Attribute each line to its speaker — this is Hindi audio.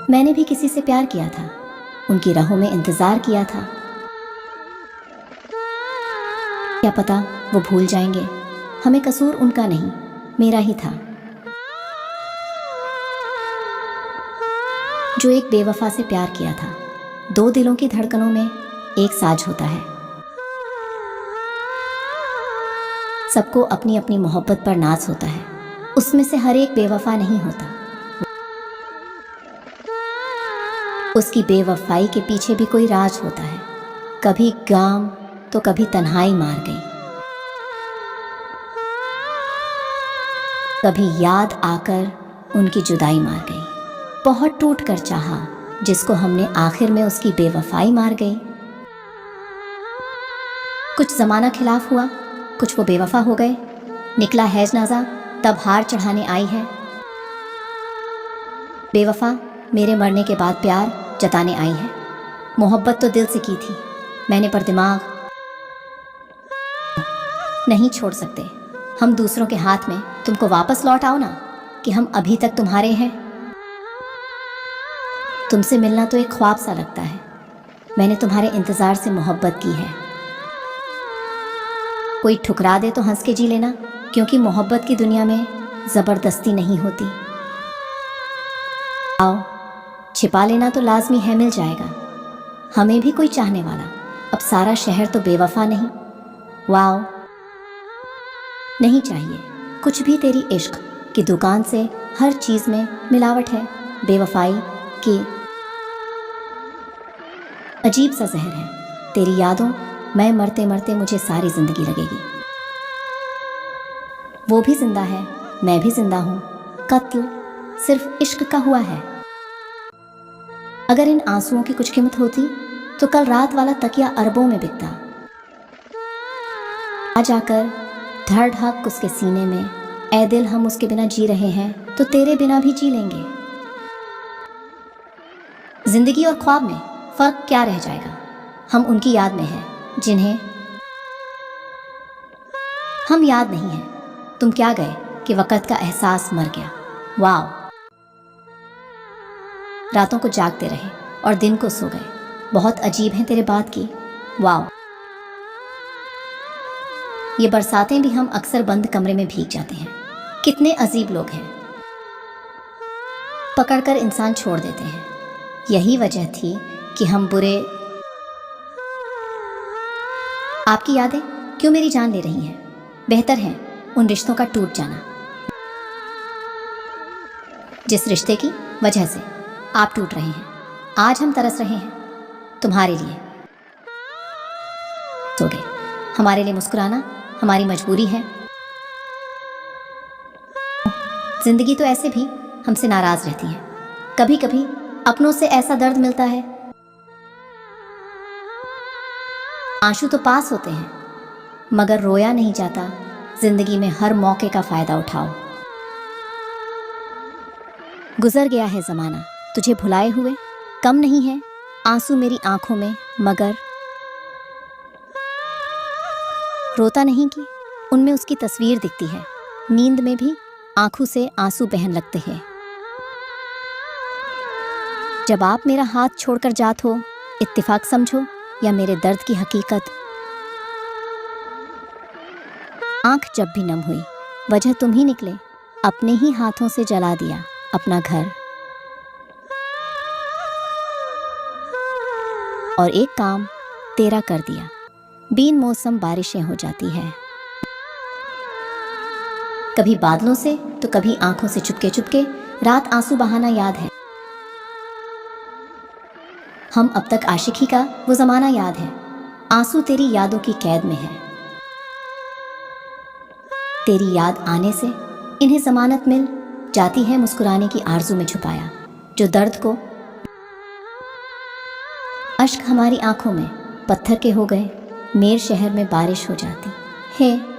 Speaker 1: मैंने भी किसी से प्यार किया था, उनकी राहों में इंतज़ार किया था। क्या पता वो भूल जाएंगे। हमें कसूर उनका नहीं, मेरा ही था, जो एक बेवफा से प्यार किया था। दो दिलों की धड़कनों में एक साज होता है। सबको अपनी अपनी मोहब्बत पर नाज होता है, उसमें से हर एक बेवफा नहीं होता। उसकी बेवफाई के पीछे भी कोई राज होता है। कभी गाम तो कभी तन्हाई मार गई, कभी याद आकर उनकी जुदाई मार गई। बहुत टूट कर चाहा जिसको हमने, आखिर में उसकी बेवफाई मार गई। कुछ ज़माना खिलाफ हुआ, कुछ वो बेवफा हो गए। निकला है जनाजा तब हार चढ़ाने आई है। बेवफा मेरे मरने के बाद प्यार जताने आई है। मोहब्बत तो दिल से की थी मैंने, पर दिमाग नहीं छोड़ सकते हम दूसरों के हाथ में। तुमको वापस लौट आओ ना, कि हम अभी तक तुम्हारे हैं। तुमसे मिलना तो एक ख्वाब सा लगता है। मैंने तुम्हारे इंतज़ार से मोहब्बत की है। कोई ठुकरा दे तो हंस के जी लेना, क्योंकि मोहब्बत की दुनिया में ज़बरदस्ती नहीं होती। आओ छिपा लेना तो लाजमी है, मिल जाएगा हमें भी कोई चाहने वाला। अब सारा शहर तो बेवफा नहीं। वाओ नहीं चाहिए कुछ भी, तेरी इश्क की दुकान से हर चीज़ में मिलावट है। बेवफाई की अजीब सा जहर है। तेरी यादों मैं मरते मरते मुझे सारी ज़िंदगी लगेगी। वो भी जिंदा है, मैं भी जिंदा हूँ। कत्ल सिर्फ इश्क का हुआ है। अगर इन आंसुओं की कुछ कीमत होती तो कल रात वाला तकिया अरबों में बिकता। आ जाकर धड़ ढक उसके सीने में, ऐ दिल हम उसके बिना जी रहे हैं तो तेरे बिना भी जी लेंगे। जिंदगी और ख्वाब में फ़र्क क्या रह जाएगा। हम उनकी याद में हैं जिन्हें हम याद नहीं हैं। तुम क्या गए कि वक़्त का एहसास मर गया। वाह रातों को जागते रहे और दिन को सो गए। बहुत अजीब हैं तेरे बात की। वाह ये बरसातें भी हम अक्सर बंद कमरे में भीग जाते हैं। कितने अजीब लोग हैं, पकड़कर इंसान छोड़ देते हैं। यही वजह थी कि हम बुरे। आपकी यादें क्यों मेरी जान ले रही हैं। बेहतर है उन रिश्तों का टूट जाना जिस रिश्ते की वजह से आप टूट रहे हैं। आज हम तरस रहे हैं तुम्हारे लिए। सो गए। हमारे लिए मुस्कुराना हमारी मजबूरी है। जिंदगी तो ऐसे भी हमसे नाराज रहती है। कभी कभी अपनों से ऐसा दर्द मिलता है। आंसू तो पास होते हैं मगर रोया नहीं जाता। जिंदगी में हर मौके का फायदा उठाओ। गुजर गया है जमाना तुझे भुलाए हुए, कम नहीं है आंसू मेरी आंखों में, मगर रोता नहीं कि उनमें उसकी तस्वीर दिखती है। नींद में भी आंखों से आंसू बहन लगते हैं। जब आप मेरा हाथ छोड़कर जात हो, इत्तेफाक समझो या मेरे दर्द की हकीकत। आंख जब भी नम हुई वजह तुम ही निकले। अपने ही हाथों से जला दिया अपना घर। और एक काम तेरा कर दिया। बीन मौसम बारिशें हो जाती है, कभी बादलों से तो कभी आंखों से चुपके चुपके। रात आंसू बहाना याद है। हम अब तक आशिकी का वो ज़माना याद है। आंसू तेरी यादों की कैद में है। तेरी याद आने से इन्हें ज़मानत मिल जाती है। मुस्कुराने की आरज़ू में छुपाया जो दर्द को। अश्क हमारी आंखों में पत्थर के हो गए। मेर शहर में बारिश हो जाती है।